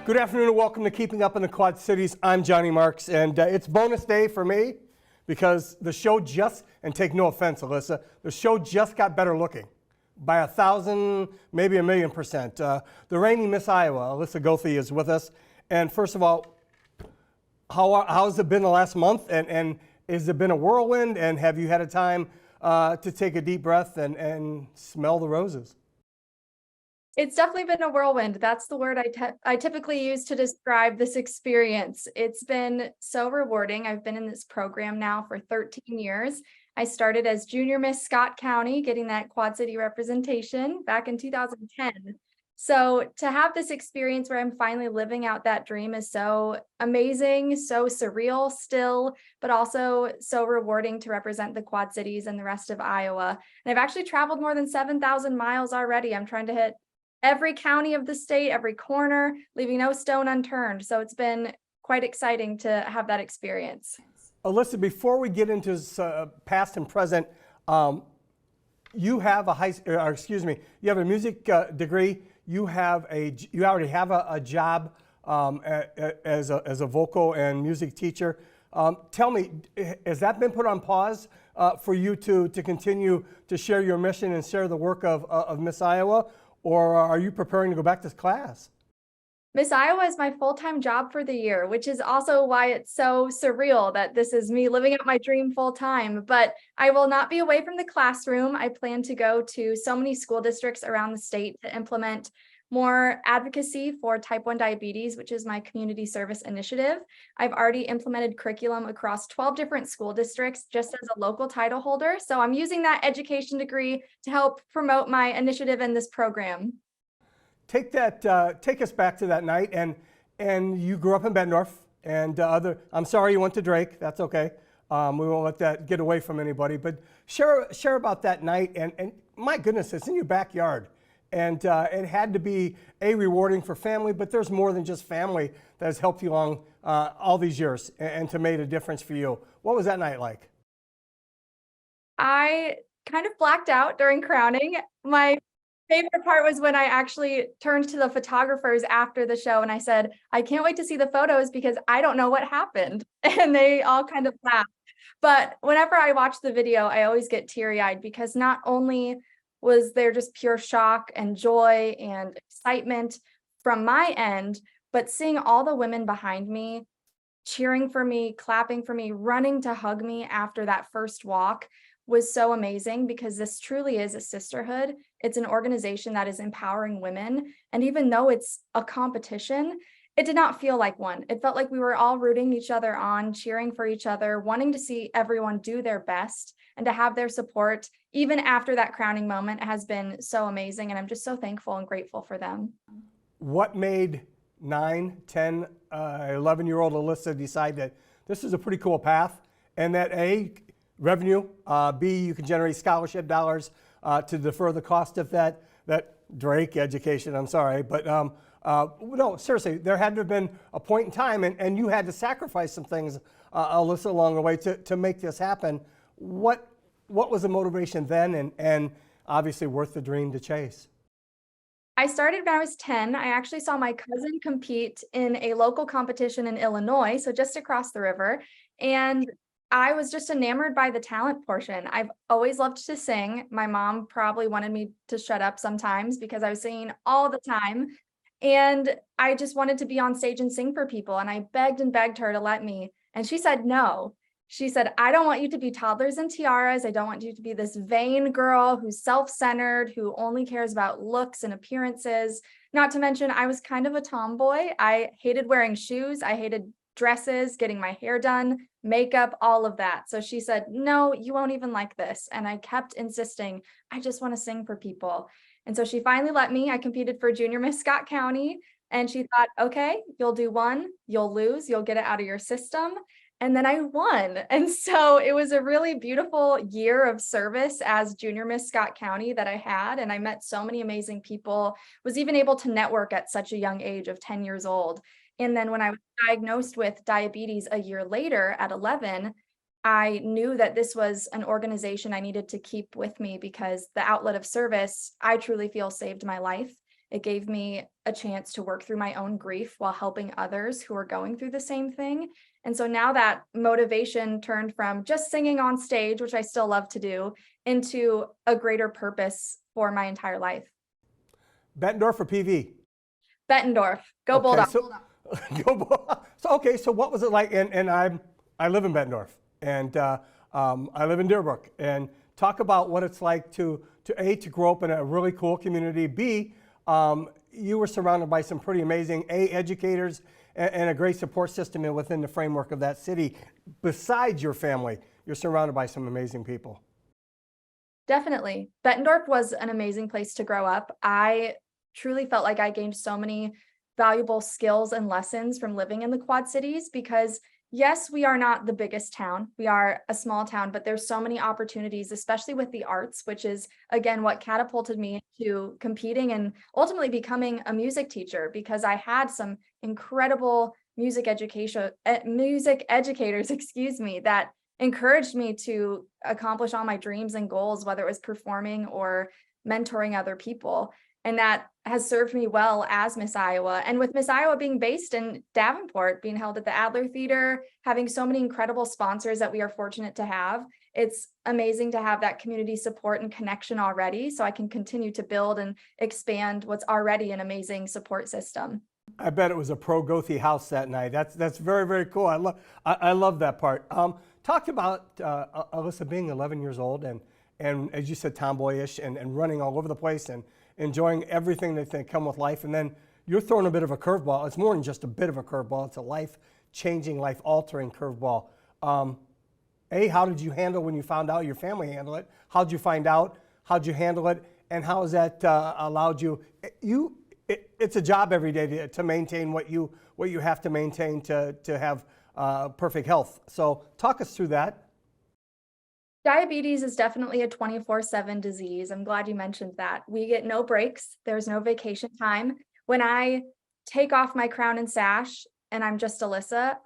Good afternoon and welcome to Keeping Up in the Quad Cities. I'm Johnny Marks, and it's bonus day for me because the show just, and take no offense, Alyssa, the show just got better looking by 1,000, maybe 1,000,000%. The reigning Miss Iowa, Alyssa Gothi, is with us. And first of all, how's it been the last month? And has it been a whirlwind? And have you had a time to take a deep breath and smell the roses? It's definitely been a whirlwind. That's the word I typically use to describe this experience. It's been so rewarding. I've been in this program now for 13 years. I started as Junior Miss Scott County, getting that Quad City representation back in 2010. So to have this experience where I'm finally living out that dream is so amazing, so surreal still, but also so rewarding to represent the Quad Cities and the rest of Iowa. And I've actually traveled more than 7,000 miles already. I'm trying to hit every county of the state, every corner, leaving no stone unturned. So it's been quite exciting to have that experience. Alyssa, before we get into past and present, you have you have a music degree. You already have a job as a vocal and music teacher. Tell me, has that been put on pause for you to continue to share your mission and share the work of Miss Iowa? Or are you preparing to go back to class? Miss Iowa is my full-time job for the year, which is also why it's so surreal that this is me living out my dream full-time. But I will not be away from the classroom. I plan to go to so many school districts around the state to implement more advocacy for type 1 diabetes, which is my community service initiative. I've already implemented curriculum across 12 different school districts just as a local title holder. So I'm using that education degree to help promote my initiative in this program. Take us back to that night, and you grew up in Bettendorf, and I'm sorry you went to Drake. That's okay. We won't let that get away from anybody. But share about that night, and my goodness, it's in your backyard. And it had to be rewarding for family, but there's more than just family that has helped you along all these years and to made a difference for you. What was that night like? I kind of blacked out during crowning. My favorite part was when I actually turned to the photographers after the show and I said, I can't wait to see the photos because I don't know what happened. And they all kind of laughed. But whenever I watch the video, I always get teary-eyed because not only was there just pure shock and joy and excitement from my end, but seeing all the women behind me cheering for me, clapping for me, running to hug me after that first walk was so amazing because this truly is a sisterhood. It's an organization that is empowering women. And even though it's a competition, it did not feel like one. It felt like we were all rooting each other on, cheering for each other, wanting to see everyone do their best and to have their support. Even after that crowning moment has been so amazing. And I'm just so thankful and grateful for them. What made 9, 10, 11-year-old Alyssa decide that this is a pretty cool path and that A, revenue, B, you can generate scholarship dollars to defer the cost of that Drake education, I'm sorry, but no, seriously, there had to have been a point in time and you had to sacrifice some things, Alyssa, along the way to make this happen. What was the motivation then and obviously worth the dream to chase? I started when I was 10. I actually saw my cousin compete in a local competition in Illinois, so just across the river. And I was just enamored by the talent portion. I've always loved to sing. My mom probably wanted me to shut up sometimes because I was singing all the time. And I just wanted to be on stage and sing for people. And I begged and begged her to let me. And she said no. She said, I don't want you to be toddlers and tiaras. I don't want you to be this vain girl who's self-centered, who only cares about looks and appearances. Not to mention, I was kind of a tomboy. I hated wearing shoes. I hated dresses, getting my hair done, makeup, all of that. So she said, no, you won't even like this. And I kept insisting, I just want to sing for people. And so she finally let me. I competed for Junior Miss Scott County. And she thought, okay, you'll do one, you'll lose, you'll get it out of your system. And then I won. And so it was a really beautiful year of service as Junior Miss Scott County that I had. And I met so many amazing people, was even able to network at such a young age of 10 years old. And then when I was diagnosed with diabetes a year later at 11, I knew that this was an organization I needed to keep with me because the outlet of service, I truly feel, saved my life. It gave me a chance to work through my own grief while helping others who are going through the same thing. And so now that motivation turned from just singing on stage, which I still love to do, into a greater purpose for my entire life. Bettendorf or PV? Bettendorf, go Okay, Bulldogs. so so what was it like? And I live in Bettendorf, and I live in Deerbrook. And talk about what it's like to grow up in a really cool community. B, you were surrounded by some pretty amazing educators and a great support system within the framework of that city. Besides your family, you're surrounded by some amazing people. Definitely. Bettendorf was an amazing place to grow up. I truly felt like I gained so many valuable skills and lessons from living in the Quad Cities because, yes, we are not the biggest town. We are a small town, but there's so many opportunities, especially with the arts, which is, again, what catapulted me to competing and ultimately becoming a music teacher because I had some incredible music educators, excuse me, that encouraged me to accomplish all my dreams and goals, whether it was performing or mentoring other people. And that has served me well as Miss Iowa. And with Miss Iowa being based in Davenport, being held at the Adler Theater, having so many incredible sponsors that we are fortunate to have, it's amazing to have that community support and connection already so I can continue to build and expand what's already an amazing support system. I bet it was a pro Gothi house that night. That's very, very cool. I love that part. Talked about Alyssa being 11 years old and as you said, tomboyish and running all over the place and enjoying everything that come with life. And then you're throwing a bit of a curveball. It's more than just a bit of a curveball. It's a life-changing, life-altering curveball. How did you handle when you found out your family handled it? How'd you find out? How'd you handle it? And how has that allowed you? It's a job every day to maintain what you have to maintain to have perfect health. So talk us through that. Diabetes is definitely a 24/7 disease. I'm glad you mentioned that. We get no breaks. There's no vacation time. When I take off my crown and sash and I'm just Alyssa,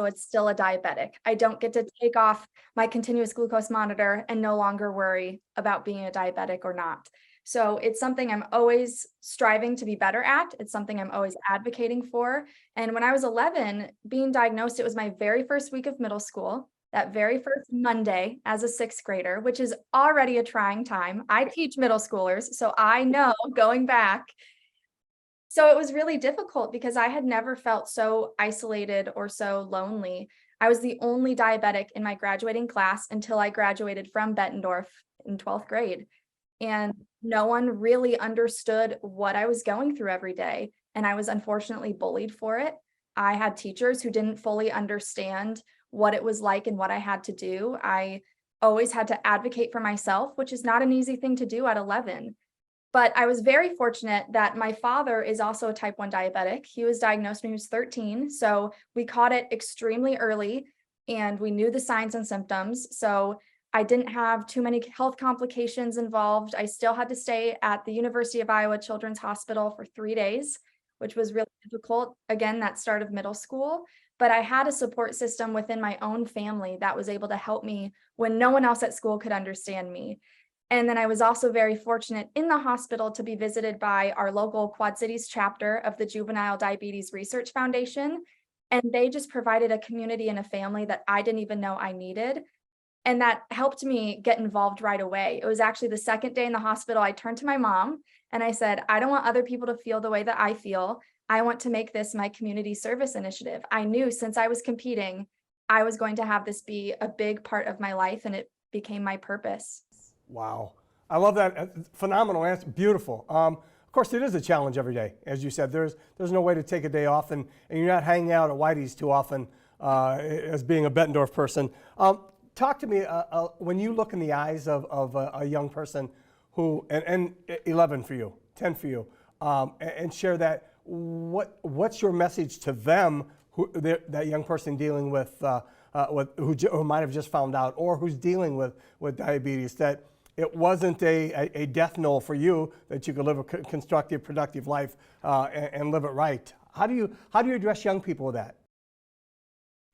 it's still a diabetic. I don't get to take off my continuous glucose monitor and no longer worry about being a diabetic or not. So it's something I'm always striving to be better at. It's something I'm always advocating for. And when I was 11, being diagnosed, it was my very first week of middle school. That very first Monday as a sixth grader, which is already a trying time. I teach middle schoolers, so I know going back. So it was really difficult because I had never felt so isolated or so lonely. I was the only diabetic in my graduating class until I graduated from Bettendorf in 12th grade. And no one really understood what I was going through every day. And I was unfortunately bullied for it. I had teachers who didn't fully understand what it was like and what I had to do. I always had to advocate for myself, which is not an easy thing to do at 11. But I was very fortunate that my father is also a type 1 diabetic. He was diagnosed when he was 13. So we caught it extremely early and we knew the signs and symptoms. So I didn't have too many health complications involved. I still had to stay at the University of Iowa Children's Hospital for 3 days, which was really difficult. Again, that start of middle school. But I had a support system within my own family that was able to help me when no one else at school could understand me. And then I was also very fortunate in the hospital to be visited by our local Quad Cities chapter of the Juvenile Diabetes Research Foundation. And they just provided a community and a family that I didn't even know I needed. And that helped me get involved right away. It was actually the second day in the hospital, I turned to my mom and I said, I don't want other people to feel the way that I feel. I want to make this my community service initiative. I knew since I was competing, I was going to have this be a big part of my life and it became my purpose. Wow. I love that. Phenomenal answer. Beautiful. Of course, it is a challenge every day. As you said, there's no way to take a day off, and you're not hanging out at Whitey's too often as being a Bettendorf person. Talk to me when you look in the eyes of a young person who, and 11 for you, 10 for you, and share that. What's your message to them, that young person dealing with who might have just found out, or who's dealing with diabetes, that it wasn't a death knell for you, that you could live a constructive, productive life and live it right? How do you address young people with that?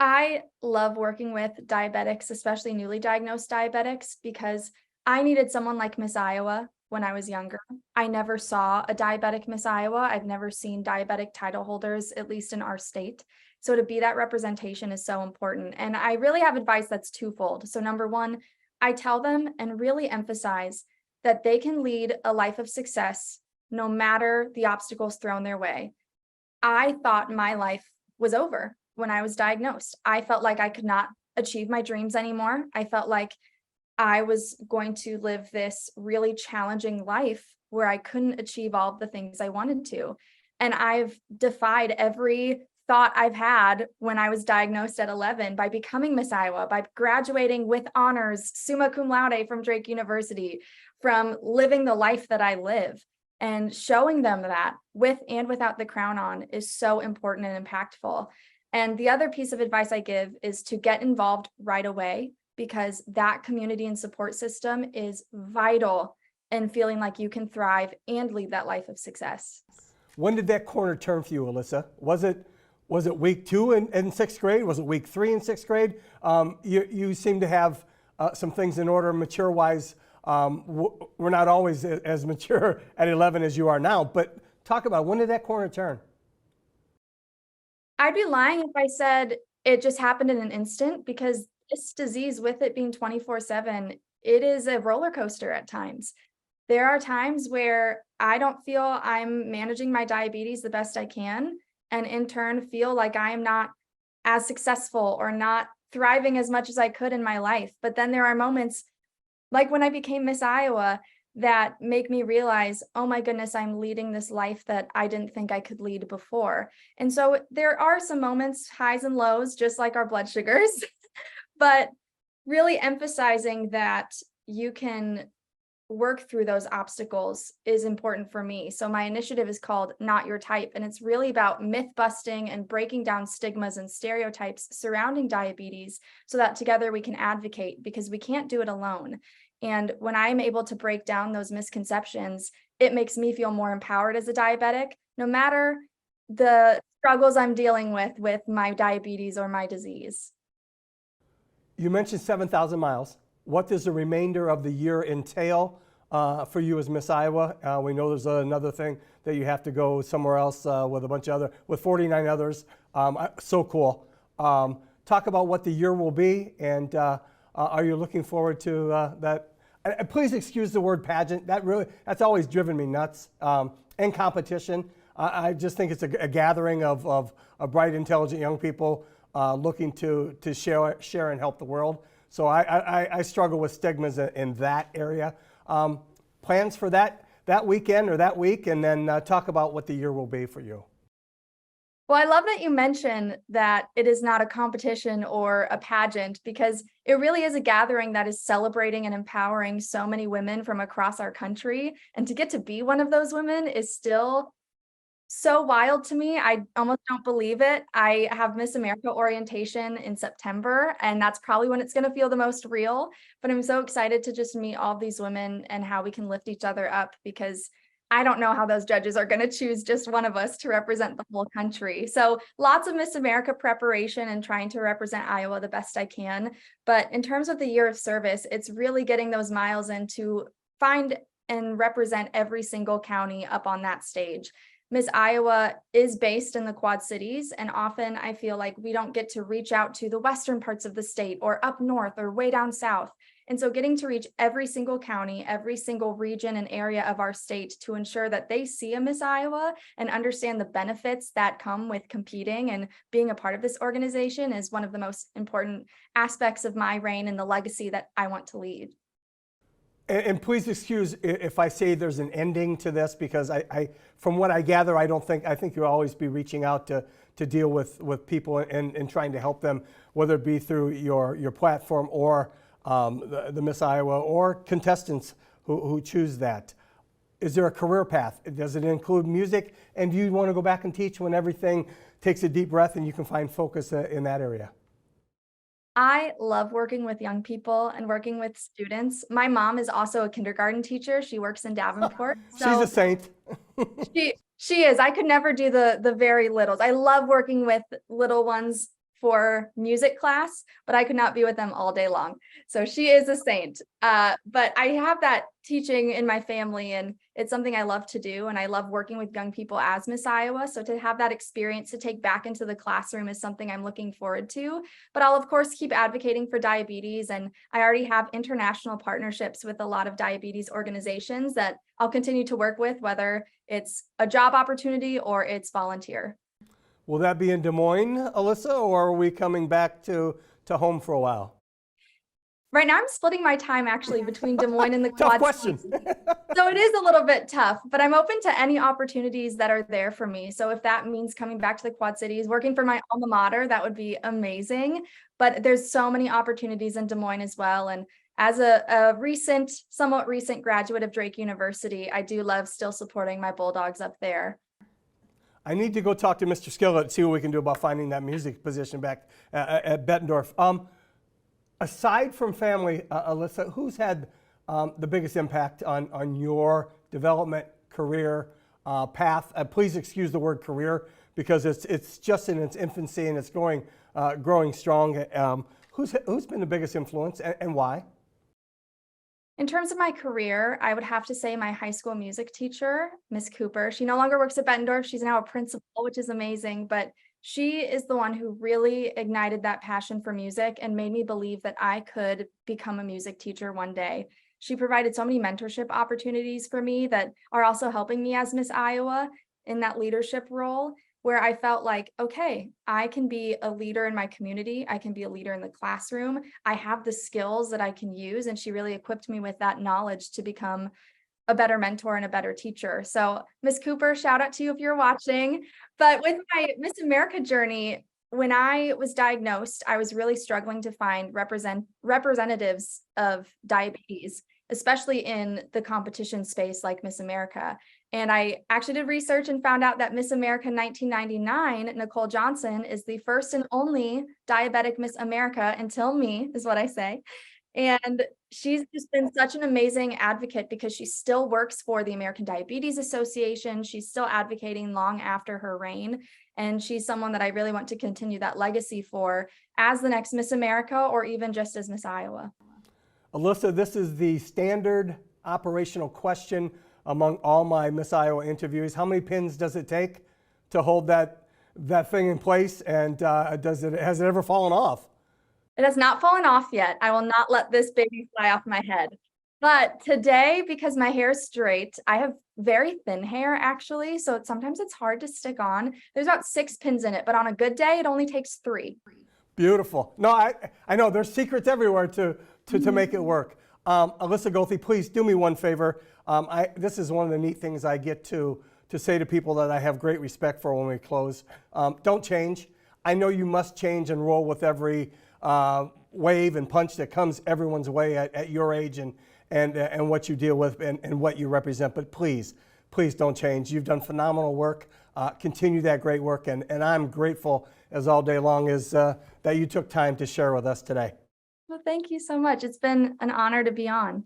I love working with diabetics, especially newly diagnosed diabetics, because I needed someone like Miss Iowa when I was younger. I never saw a diabetic Miss Iowa. I've never seen diabetic title holders, at least in our state. So to be that representation is so important. And I really have advice that's twofold. So number one, I tell them and really emphasize that they can lead a life of success no matter the obstacles thrown their way. I thought my life was over when I was diagnosed. I felt like I could not achieve my dreams anymore. I felt like I was going to live this really challenging life where I couldn't achieve all of the things I wanted to. And I've defied every thought I've had when I was diagnosed at 11 by becoming Miss Iowa, by graduating with honors, summa cum laude from Drake University, from living the life that I live. And showing them that with and without the crown on is so important and impactful. And the other piece of advice I give is to get involved right away, because that community and support system is vital in feeling like you can thrive and lead that life of success. When did that corner turn for you, Alyssa? Was it week 2 in sixth grade? Was it week 3 in sixth grade? You seem to have some things in order mature-wise. We're not always as mature at 11 as you are now, but talk about when did that corner turn? I'd be lying if I said it just happened in an instant, because this disease, with it being 24/7, it is a roller coaster at times. There are times where I don't feel I'm managing my diabetes the best I can, and in turn feel like I am not as successful or not thriving as much as I could in my life. But then there are moments like when I became Miss Iowa that make me realize, oh my goodness, I'm leading this life that I didn't think I could lead before. And so there are some moments, highs and lows, just like our blood sugars, but really emphasizing that you can work through those obstacles is important for me. So my initiative is called Not Your Type, and it's really about myth busting and breaking down stigmas and stereotypes surrounding diabetes so that together we can advocate, because we can't do it alone. And when I'm able to break down those misconceptions, it makes me feel more empowered as a diabetic, no matter the struggles I'm dealing with my diabetes or my disease. You mentioned 7,000 miles. What does the remainder of the year entail for you as Miss Iowa? We know there's another thing that you have to go somewhere else with a bunch of with 49 others. So cool. Talk about what the year will be, and are you looking forward to that? And please excuse the word pageant. That's always driven me nuts. And competition. I just think it's a gathering of bright, intelligent young people looking to share and help the world. So I struggle with stigmas in that area. Plans for that weekend or that week, and then talk about what the year will be for you. Well, I love that you mentioned that it is not a competition or a pageant, because it really is a gathering that is celebrating and empowering so many women from across our country. And to get to be one of those women is still so wild to me. I almost don't believe it. I have Miss America orientation in September, and that's probably when it's going to feel the most real. But I'm so excited to just meet all of these women and how we can lift each other up, because I don't know how those judges are going to choose just one of us to represent the whole country. So lots of Miss America preparation and trying to represent Iowa the best I can. But in terms of the year of service, it's really getting those miles in to find and represent every single county up on that stage. Miss Iowa is based in the Quad Cities, and often I feel like we don't get to reach out to the western parts of the state or up north or way down south. And so getting to reach every single county, every single region and area of our state to ensure that they see a Miss Iowa and understand the benefits that come with competing and being a part of this organization is one of the most important aspects of my reign and the legacy that I want to lead. And please excuse if I say there's an ending to this, because I from what I gather, I think you'll always be reaching out to deal with people and trying to help them, whether it be through your platform or the Miss Iowa or contestants who choose that. Is there a career path? Does it include music? And do you want to go back and teach when everything takes a deep breath and you can find focus in that area? I love working with young people and working with students. My mom is also a kindergarten teacher. She works in Davenport. She's a saint. She is. I could never do the very littles. I love working with little ones for music class, but I could not be with them all day long. So she is a saint. But I have that teaching in my family, and it's something I love to do. And I love working with young people as Miss Iowa. So to have that experience to take back into the classroom is something I'm looking forward to. But I'll, of course, keep advocating for diabetes. And I already have international partnerships with a lot of diabetes organizations that I'll continue to work with, whether it's a job opportunity or it's volunteer. Will that be in Des Moines, Alyssa, or are we coming back to home for a while? Right now, I'm splitting my time actually between Des Moines and the Tough Quad question. Cities. So it is a little bit tough, but I'm open to any opportunities that are there for me. So if that means coming back to the Quad Cities, working for my alma mater, that would be amazing. But there's so many opportunities in Des Moines as well. And as a somewhat recent graduate of Drake University, I do love still supporting my Bulldogs up there. I need to go talk to Mr. Skillet, see what we can do about finding that music position back at Bettendorf. Aside from family, Alyssa, who's had the biggest impact on your development, career, path? Please excuse the word career because it's just in its infancy and it's growing strong. Who's been the biggest influence and why? In terms of my career, I would have to say my high school music teacher, Miss Cooper. She no longer works at Bettendorf. She's now a principal, which is amazing, but she is the one who really ignited that passion for music and made me believe that I could become a music teacher one day. She provided so many mentorship opportunities for me that are also helping me as Miss Iowa in that leadership role, where I felt like, okay, I can be a leader in my community. I can be a leader in the classroom. I have the skills that I can use. And she really equipped me with that knowledge to become a better mentor and a better teacher. So Miss Cooper, shout out to you if you're watching. But with my Miss America journey, when I was diagnosed, I was really struggling to find representatives of diabetes, especially in the competition space like Miss America. And I actually did research and found out that Miss America 1999, Nicole Johnson, is the first and only diabetic Miss America until me, is what I say. And she's just been such an amazing advocate because she still works for the American Diabetes Association. She's still advocating long after her reign. And she's someone that I really want to continue that legacy for as the next Miss America or even just as Miss Iowa. Alyssa, this is the standard operational question among all my Miss Iowa interviews. How many pins does it take to hold that thing in place? And has it ever fallen off? It has not fallen off yet. I will not let this baby fly off my head. But today, because my hair is straight, I have very thin hair actually. So sometimes it's hard to stick on. There's about 6 pins in it, but on a good day, it only takes 3. Beautiful. No, I know there's secrets everywhere to make it work. Alyssa Goethe, please do me one favor. This is one of the neat things I get to say to people that I have great respect for when we close. Don't change. I know you must change and roll with every wave and punch that comes everyone's way at your age and what you deal with and what you represent. But please don't change. You've done phenomenal work. Continue that great work. And I'm grateful as all day long is that you took time to share with us today. Well, thank you so much. It's been an honor to be on.